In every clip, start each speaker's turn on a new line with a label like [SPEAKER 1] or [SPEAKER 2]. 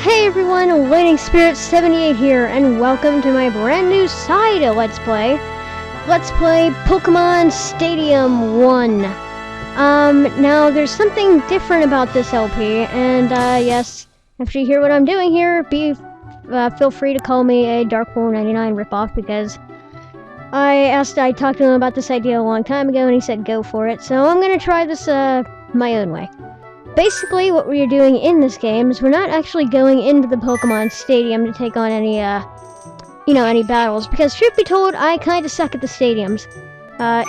[SPEAKER 1] Hey everyone, Lightning Spirit 78 here, and welcome to my brand new side of Let's Play. Let's play Pokemon Stadium 1. Now there's something different about this LP, and yes, after you hear what I'm doing here, feel free to call me a Darkpool99 ripoff, because I talked to him about this idea a long time ago, and he said go for it, so I'm gonna try this my own way. Basically, what we're doing in this game is we're not actually going into the Pokemon Stadium to take on any, any battles. Because, truth be told, I kind of suck at the stadiums.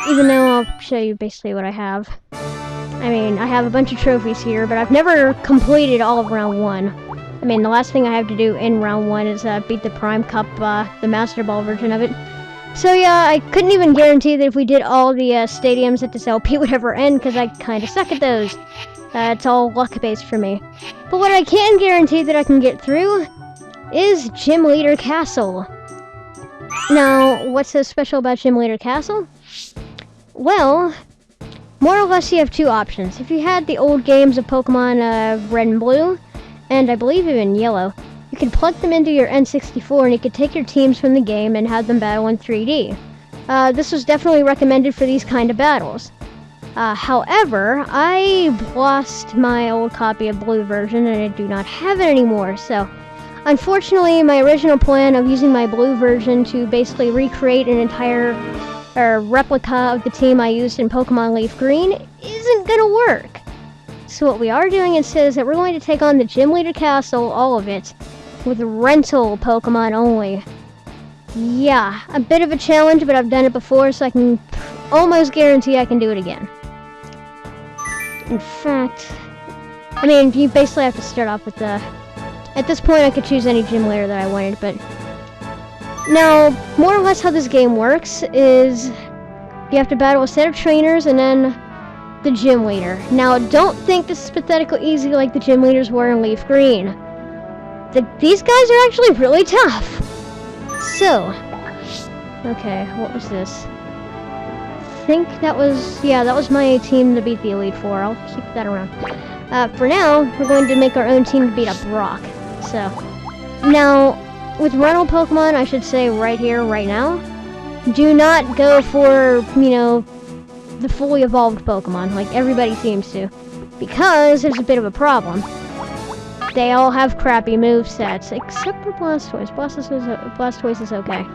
[SPEAKER 1] Even though I'll show you basically what I have. I mean, I have a bunch of trophies here, but I've never completed all of Round 1. I mean, the last thing I have to do in Round 1 is beat the Prime Cup, the Master Ball version of it. So yeah, I couldn't even guarantee that if we did all the stadiums that this LP would ever end, because I kind of suck at those. It's all luck-based for me. But what I can guarantee that I can get through is Gym Leader Castle. Now, what's so special about Gym Leader Castle? Well, more or less you have two options. If you had the old games of Pokemon Red and Blue, and I believe even Yellow, you could plug them into your N64 and you could take your teams from the game and have them battle in 3D. This was definitely recommended for these kind of battles. However, I lost my old copy of Blue version and I do not have it anymore, so unfortunately my original plan of using my Blue version to basically recreate an entire replica of the team I used in Pokemon Leaf Green isn't gonna work. So what we are doing instead is that we're going to take on the Gym Leader Castle, all of it, with rental Pokemon only. Yeah, a bit of a challenge, but I've done it before, so I can almost guarantee I can do it again. In fact, I mean, you basically have to start off with the... At this point, I could choose any gym leader that I wanted, but... Now, more or less how this game works is... You have to battle a set of trainers, and then the gym leader. Now, don't think this is pathetically easy like the gym leaders were in Leaf Green. These guys are actually really tough. So... Okay, what was this? I think that was my team to beat the Elite Four. I'll keep that around. For now, we're going to make our own team to beat up Brock. So, now, with rental Pokemon, I should say right here, right now, do not go for, the fully evolved Pokemon, like everybody seems to. Because there's a bit of a problem. They all have crappy movesets, except for Blastoise. Blastoise is okay.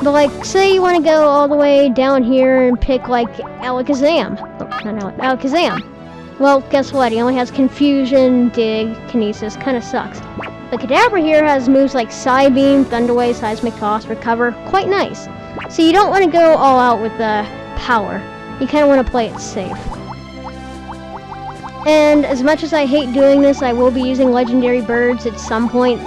[SPEAKER 1] But, like, say you want to go all the way down here and pick, like, Alakazam. Oh, not Alakazam. Well, guess what? He only has Confusion, Dig, Kinesis. Kind of sucks. But Kadabra here has moves like Psybeam, Thunder Wave, Seismic Toss, Recover. Quite nice. So you don't want to go all out with the power. You kind of want to play it safe. And as much as I hate doing this, I will be using Legendary Birds at some point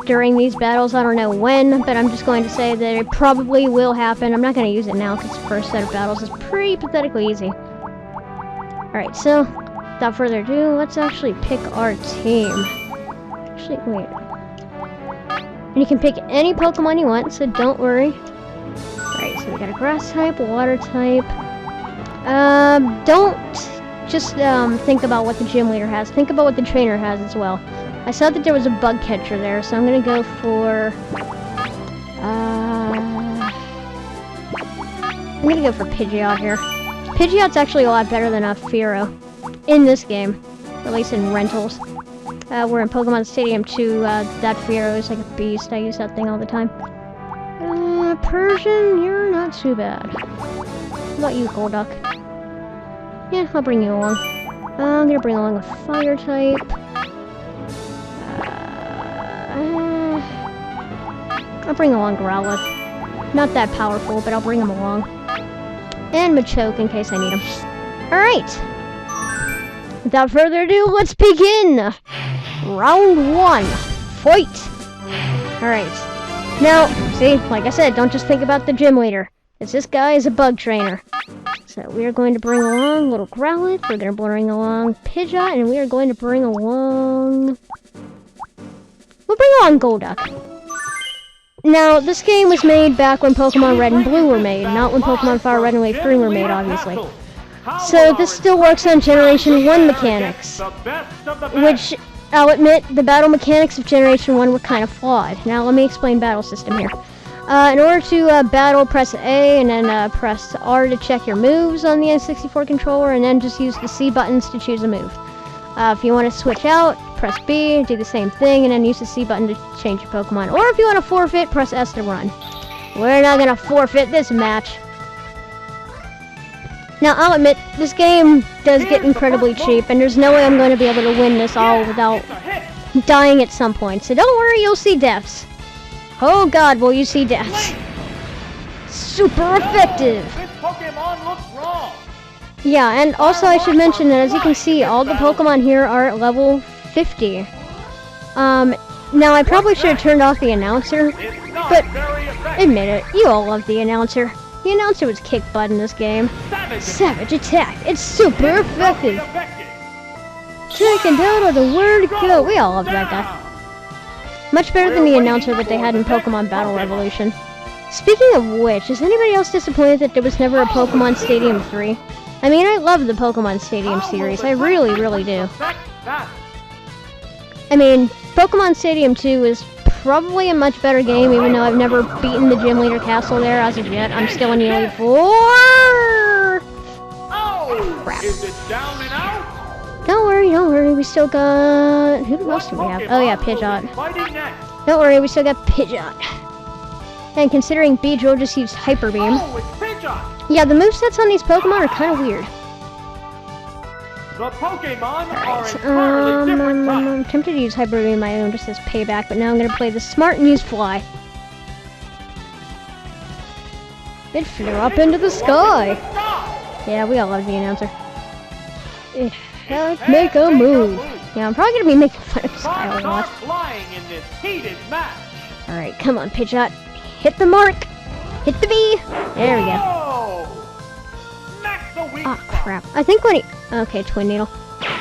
[SPEAKER 1] during these battles. I don't know when, but I'm just going to say that it probably will happen. I'm not going to use it now because the first set of battles is pretty pathetically easy. Alright, so without further ado, let's actually pick our team. Actually, wait. And you can pick any Pokemon you want, so don't worry. Alright, so we got a Grass type, Water type. Don't just think about what the gym leader has. Think about what the trainer has as well. I saw that there was a bug catcher there, so I'm gonna go for... I'm gonna go for Pidgeot here. Pidgeot's actually a lot better than Fearow in this game, at least in rentals. We're in Pokemon Stadium 2, that Fearow is like a beast. I use that thing all the time. Persian, you're not too bad. What about you, Golduck? Yeah, I'll bring you along. I'm gonna bring along a Fire type. I'll bring along Growlithe. Not that powerful, but I'll bring him along. And Machoke in case I need him. Alright. Without further ado, let's begin! Round 1. Fight! Alright. Now, see, like I said, don't just think about the gym leader. Because this guy is a bug trainer. So we are going to bring along little Growlithe, we're going to bring along Pidgeot, and we are going to bring along... We'll bring along Golduck. Now, this game was made back when Pokemon Red and Blue were made, not when Pokemon Fire Red and Leaf Green were made, obviously. So this still works on Generation 1 mechanics, which I'll admit, the battle mechanics of Generation 1 were kind of flawed. Now, let me explain battle system here. In order to battle, press A, and then press R to check your moves on the N64 controller, and then just use the C buttons to choose a move. If you want to switch out, press B, do the same thing, and then use the C button to change your Pokemon. Or if you want to forfeit, press S to run. We're not going to forfeit this match. Now, I'll admit, this game does get incredibly cheap, and there's no way I'm going to be able to win this all without dying at some point. So don't worry, you'll see deaths. Oh god, will you see deaths. Super effective!
[SPEAKER 2] This Pokemon looks wrong.
[SPEAKER 1] Yeah, and also I should mention that as you can see, all the Pokemon here are at level 50. Now I probably should have turned off the announcer, but admit it, you all love the announcer. The announcer was kick butt in this game. Savage attack! It's super effective! Taken down or the word go! We all love that guy. Much better than the announcer that they had in Pokemon Battle Revolution. Speaking of which, is anybody else disappointed that there was never a Pokemon Stadium 3? I mean, I love the Pokemon Stadium series. I really, really do. I mean, Pokemon Stadium 2 is probably a much better game, even though I've never beaten the Gym Leader Castle there as of yet. I'm still in the Elite Four! Crap.
[SPEAKER 2] Is it down and out?
[SPEAKER 1] Don't worry, we still got... Who else do we have? Oh yeah, Pidgeot. Don't worry, we still got Pidgeot. And considering Beedrill just used Hyper Beam.
[SPEAKER 2] Oh, it's Pidgeot.
[SPEAKER 1] Yeah, the movesets on these Pokemon are kind of weird.
[SPEAKER 2] The Pokemon are entirely different types.
[SPEAKER 1] I'm tempted to use Hyper Beam my own just as payback, but now I'm going to play the smart and use Fly. It flew up into the sky. Yeah, we all love the announcer. Let's make a move. Yeah, I'm probably going to be making fun of Sky a lot. Alright, come on, Pidgeot. Hit the mark. Hit the B. There we go. Oh, crap. I think when he... Okay, Twin Needle.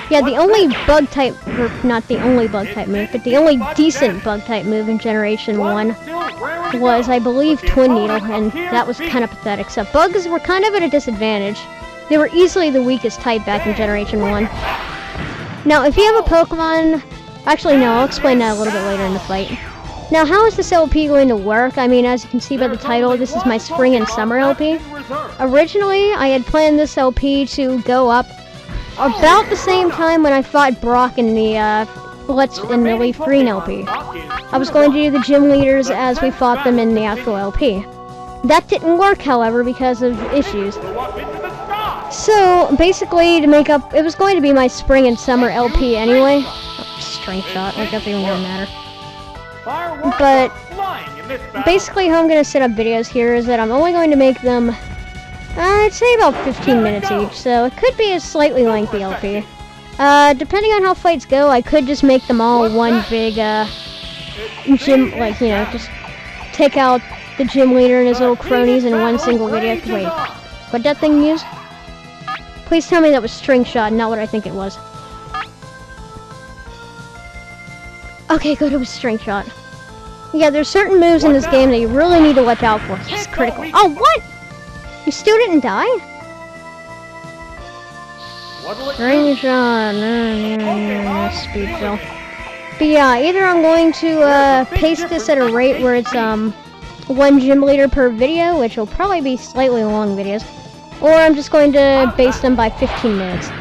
[SPEAKER 1] Yeah, the only bug type... Or not the only bug type move, but the only decent bug type move in Generation 1 was, I believe, Twin Needle, and that was kind of pathetic. So bugs were kind of at a disadvantage. They were easily the weakest type back in Generation 1. Now, if you have a Pokemon... Actually, no, I'll explain that a little bit later in the fight. Now, how is this LP going to work? I mean, as you can see by the title, this is my Spring and Summer LP. Originally, I had planned this LP to go up about the same time when I fought Brock in the Leaf Green LP. I was going to do the gym leaders as we fought them in the actual LP. That didn't work, however, because of issues. So, basically, to make up, it was going to be my Spring and Summer LP anyway. Oh, Strength Shot, like that's even gonna matter. But, basically how I'm going to set up videos here is that I'm only going to make them, I'd say about 15 minutes each, so it could be a slightly lengthy LP. Depending on how fights go, I could just make them all one big, gym, like, you know, just take out the gym leader and his little cronies in one single video. Wait, what'd that thing use? Please tell me that was String Shot, not what I think it was. Okay, good, it was String Shot. Yeah, there's certain moves in this game that you really need to watch out for. Yes, critical. Oh, what? You still didn't die? String Shot. Speed Fill. But yeah, either I'm going to paste this at a rate where it's one gym leader per video, which will probably be slightly long videos, or I'm just going to base them by 15 minutes.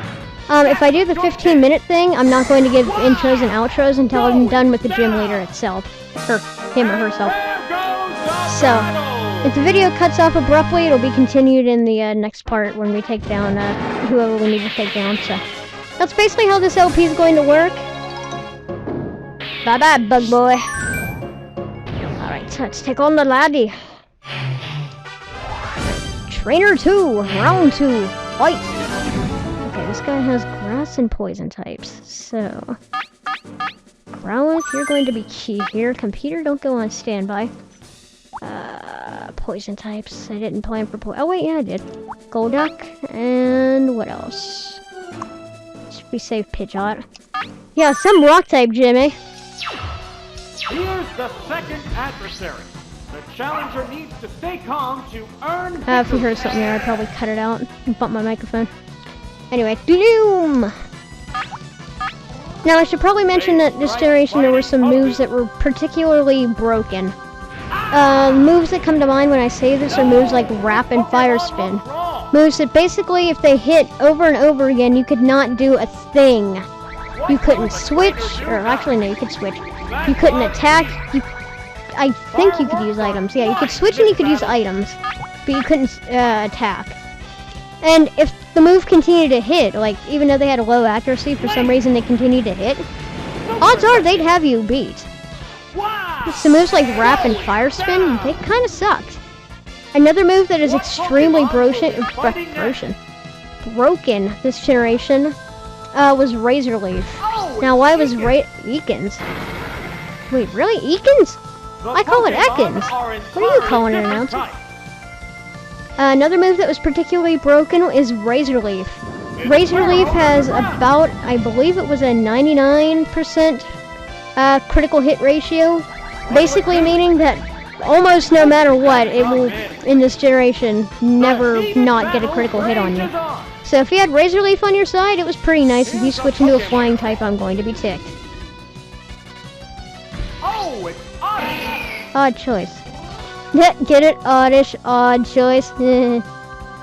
[SPEAKER 1] If I do the 15-minute thing, I'm not going to give intros and outros until I'm done with the gym leader itself. Or him or herself. So, if the video cuts off abruptly, it'll be continued in the next part when we take down whoever we need to take down. So, that's basically how this LP is going to work. Bye-bye, Bug Boy. Alright, so let's take on the laddie. Trainer 2, round 2, fight! Okay, this guy has grass and poison types, so... Growlithe, you're going to be key here. Computer, don't go on standby. Poison types. I didn't plan for poison. Oh wait, yeah I did. Golduck, and what else? Should we save Pidgeot? Yeah, some rock type, Jimmy.
[SPEAKER 2] Here's the second adversary. The challenger needs to stay calm to earn.
[SPEAKER 1] If you heard something there, I'd probably cut it out and bump my microphone. Anyway, Gloom! Now, I should probably mention that this generation there were some moves that were particularly broken. Moves that come to mind when I say this are moves like Wrap and Fire Spin. Moves that basically, if they hit over and over again, you could not do a thing. You couldn't switch, or actually no, you could switch. You couldn't attack. I think you could use items. Yeah, you could switch and you could use items, but you couldn't attack. And if the move continued to hit, like even though they had a low accuracy, for some reason they continued to hit, odds are they'd have you beat. Some moves like Wrap and Fire Spin, they kind of sucked. Another move that is extremely broken this generation was Razor Leaf. Now, why was Ekans? Wait, really? Ekans? I call it Ekans. What are you calling it, announcer? Another move that was particularly broken is Razor Leaf. Razor Leaf has about, I believe it was a 99% critical hit ratio. Basically meaning that almost no matter what, it will, in this generation, never not get a critical hit on you. So if you had Razor Leaf on your side, it was pretty nice. If you switch into a flying type, I'm going to be ticked.
[SPEAKER 2] Oh, it's
[SPEAKER 1] Odd choice. Get it? Oddish, odd choice. You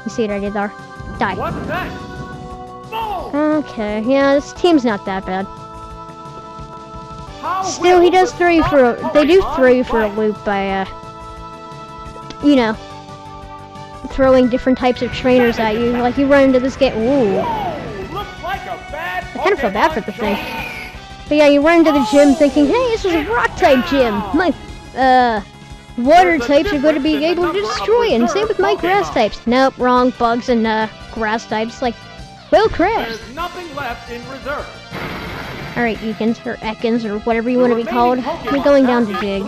[SPEAKER 1] see what I did there? Die.
[SPEAKER 2] What's that?
[SPEAKER 1] Okay, yeah, this team's not that bad. Still, he does throw you for a, they do throw you for a loop by, you know, throwing different types of trainers at you. Like, you run into this game, ooh. I kind of feel bad for the thing. But yeah, you run into the gym thinking, hey, this is a rock type gym. My, water types are going to be able to destroy it, and same with my grass types. Nope, wrong, bugs and, grass types. Like, well, crap.
[SPEAKER 2] There's nothing left in reserve.
[SPEAKER 1] Alright, Ekans, or Ekans, or whatever you want to be called. We're going down to Dig.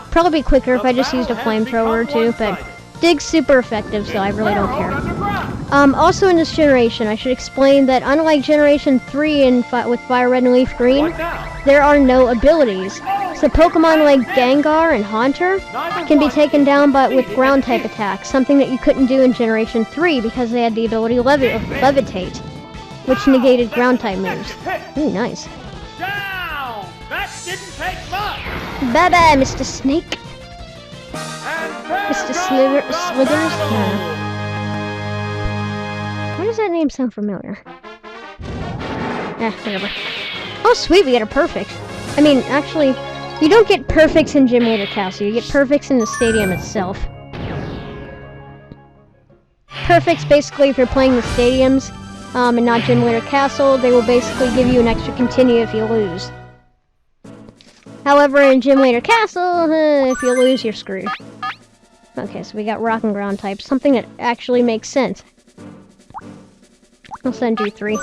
[SPEAKER 1] Probably be quicker if I just used a flamethrower or two, but Dig's super effective, so I really don't care. Also in this generation, I should explain that unlike Generation 3 with Fire Red and Leaf Green, there are no abilities. So Pokemon like Gengar and Haunter can be taken down with ground-type attacks, something that you couldn't do in Generation 3 because they had the ability to levitate, which negated ground-type moves. Ooh, nice.
[SPEAKER 2] Down! That didn't take much!
[SPEAKER 1] Bye-bye, Mr. Snake. Mr. Slithers? No. Why does that name sound familiar? Whatever. Oh, sweet, we got a perfect. I mean, actually, you don't get perfects in Gym Leader Castle. You get perfects in the stadium itself. Perfects, basically, if you're playing the stadiums, and not Gym Leader Castle, they will basically give you an extra continue if you lose. However, in Gym Leader Castle, if you lose, you're screwed. Okay, so we got rock and ground types, something that actually makes sense. I'll send you 3.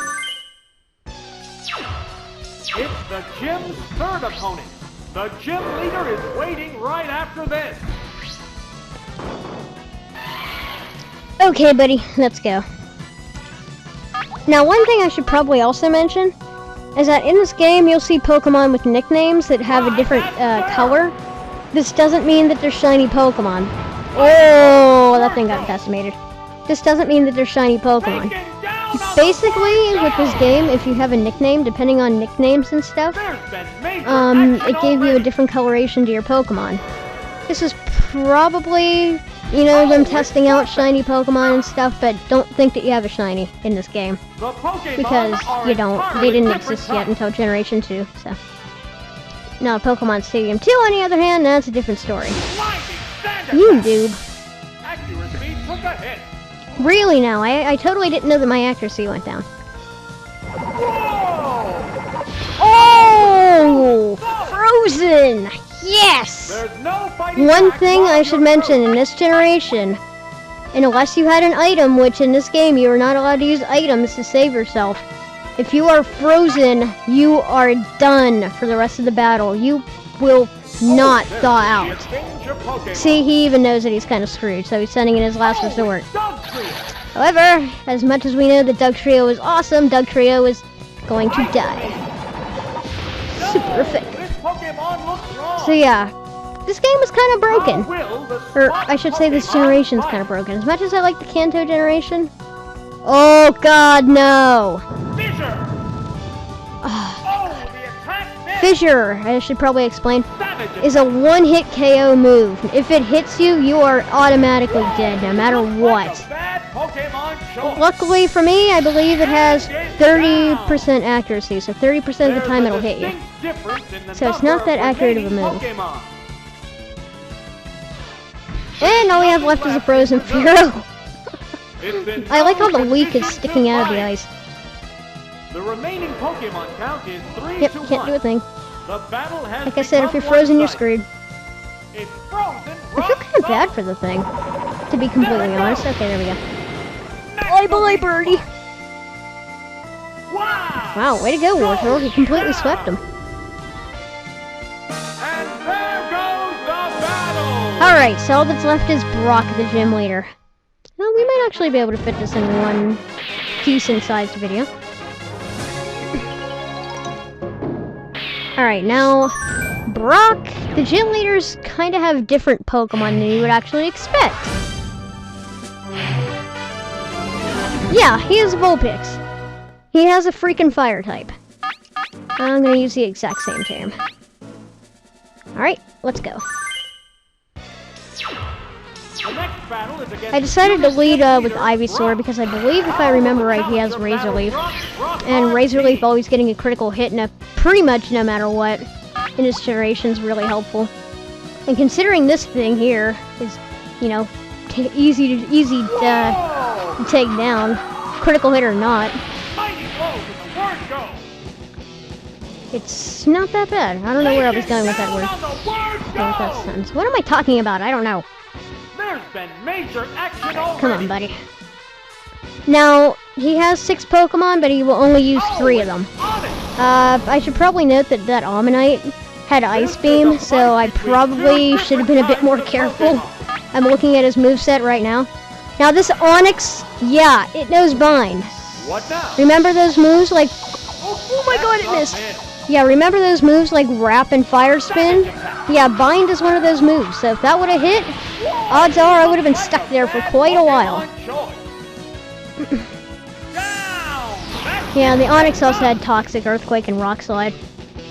[SPEAKER 2] It's the gym's third opponent. The gym leader is waiting right after this.
[SPEAKER 1] Okay, buddy, let's go. Now, one thing I should probably also mention is that in this game, you'll see Pokemon with nicknames that have a different color. This doesn't mean that they're shiny Pokemon. Oh, that thing got decimated. This doesn't mean that they're shiny Pokemon. Basically, with this game, if you have a nickname, depending on nicknames and stuff, it gave you a different coloration to your Pokemon. This is probably, you know, them testing out shiny Pokemon and stuff, but don't think that you have a shiny in this game. Because you don't. They didn't exist yet until Generation 2, so. Now, Pokemon Stadium 2, on the other hand, that's a different story. You noob.
[SPEAKER 2] Accuracy took a hit.
[SPEAKER 1] Really now, I totally didn't know that my accuracy went down.
[SPEAKER 2] Whoa!
[SPEAKER 1] Oh! Frozen! Yes!
[SPEAKER 2] There's no fighting
[SPEAKER 1] One
[SPEAKER 2] back
[SPEAKER 1] thing
[SPEAKER 2] while
[SPEAKER 1] I should
[SPEAKER 2] you're
[SPEAKER 1] mention in this generation, and unless you had an item, which in this game you are not allowed to use items to save yourself, if you are frozen, you are done for the rest of the battle. You will not thaw out. See, he even knows that he's kind of screwed, so he's sending in his last resort. However, as much as we know that Dugtrio is awesome, Dugtrio is going to die. Super effective. So yeah, this game was kind of broken. Or, I should say this generation's kind of broken. As much as I like the Kanto generation. Oh god, no!
[SPEAKER 2] Oh,
[SPEAKER 1] Fissure, I should probably explain,
[SPEAKER 2] Savage
[SPEAKER 1] is a one-hit KO move. If it hits you, you are automatically dead, no matter what.
[SPEAKER 2] Bad Pokemon choice.
[SPEAKER 1] Luckily for me, I believe it has 30% accuracy, so 30% of the time it'll hit you. So it's not that accurate of a move.
[SPEAKER 2] Pokemon.
[SPEAKER 1] And all we have left is a frozen Fearow.
[SPEAKER 2] It's been
[SPEAKER 1] I like how the
[SPEAKER 2] known
[SPEAKER 1] leak
[SPEAKER 2] that
[SPEAKER 1] is
[SPEAKER 2] this
[SPEAKER 1] sticking out of the
[SPEAKER 2] fight.
[SPEAKER 1] ice.
[SPEAKER 2] The remaining Pokemon count is 3
[SPEAKER 1] Yep,
[SPEAKER 2] to
[SPEAKER 1] can't
[SPEAKER 2] 1.
[SPEAKER 1] do a thing.
[SPEAKER 2] The battle has
[SPEAKER 1] Like I said, if you're
[SPEAKER 2] become
[SPEAKER 1] frozen, you're
[SPEAKER 2] one-sided.
[SPEAKER 1] screwed.
[SPEAKER 2] It's frozen.
[SPEAKER 1] I feel kind of bad for the thing, to be completely honest. Okay, there we go. Bye-bye, birdie.
[SPEAKER 2] Wow!
[SPEAKER 1] Wow, way to go, Wartortle. You completely swept him.
[SPEAKER 2] And there goes the battle!
[SPEAKER 1] Alright, so all that's left is Brock, the gym leader. Well, we might actually be able to fit this in one decent-sized video. Alright, now, Brock, the gym leaders kind of have different Pokemon than you would actually expect. Yeah, he is Vulpix. He has a freaking fire type. I'm gonna use the exact same term. Alright, let's go.
[SPEAKER 2] The next battle is against
[SPEAKER 1] I decided to lead with
[SPEAKER 2] leader,
[SPEAKER 1] Ivysaur
[SPEAKER 2] Brock.
[SPEAKER 1] because I believe, if I remember right, he has Razor Leaf. And Razor Leaf always getting a critical hit pretty much no matter what in his generation is really helpful. And considering this thing here is, you know, easy to take down, critical hit or not,
[SPEAKER 2] Mighty blows with the word go.
[SPEAKER 1] it's not that bad. I don't know where I was going with that word.
[SPEAKER 2] On the word
[SPEAKER 1] Okay, with that
[SPEAKER 2] go.
[SPEAKER 1] sentence. What am I talking about? I don't know.
[SPEAKER 2] There's been major action already.
[SPEAKER 1] Come on, buddy. Now, he has 6 Pokemon, but he will only use 3 of them.
[SPEAKER 2] On it.
[SPEAKER 1] I should probably note that Omanyte had Ice Beam, so I probably should have been a bit more careful. I'm looking at his moveset right now. Now this Onix, yeah, it knows Bind.
[SPEAKER 2] What now?
[SPEAKER 1] Remember those moves like... Oh my god, it missed! Yeah, remember those moves like Wrap and Fire Spin? Yeah, Bind is one of those moves, so if that would have hit, odds are I would have been stuck there for quite a while. Yeah, the Onix also had Toxic, Earthquake, and Rock Slide.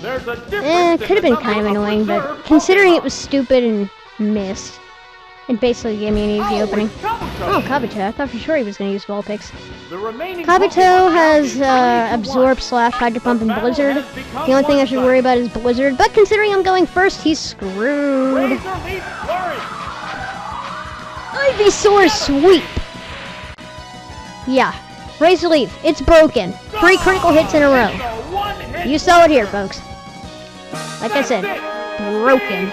[SPEAKER 1] Could have been kind of annoying, but considering it was stupid and missed, it basically gave me an easy opening. Oh, Kabuto. I thought for sure he was going to use Vulpix. Kabuto has Absorb / Hydro Pump and Blizzard. The only thing I should worry about is Blizzard, but considering I'm going first, he's screwed. Ivysaur Sweep! Yeah, Razor Leaf, it's broken. 3 critical hits in a row. You saw it here, folks. Like I said, broken.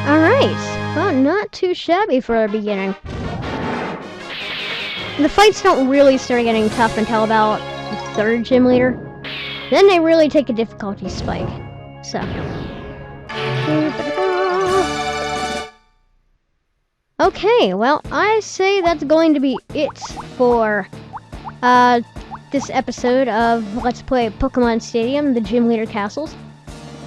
[SPEAKER 1] Alright, well, not too shabby for a beginning. The fights don't really start getting tough until about the 3rd gym leader. Then they really take a difficulty spike. So. Okay, well, I say that's going to be it for this episode of Let's Play Pokemon Stadium, the Gym Leader Castles.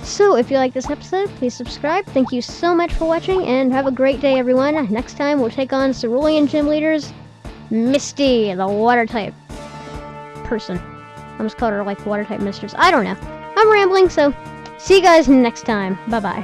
[SPEAKER 1] So, if you like this episode, please subscribe. Thank you so much for watching, and have a great day, everyone. Next time, we'll take on Cerulean Gym Leaders, Misty, the Water-type person. I almost called her, like, Water-type mistress. I don't know. I'm rambling, so see you guys next time. Bye-bye.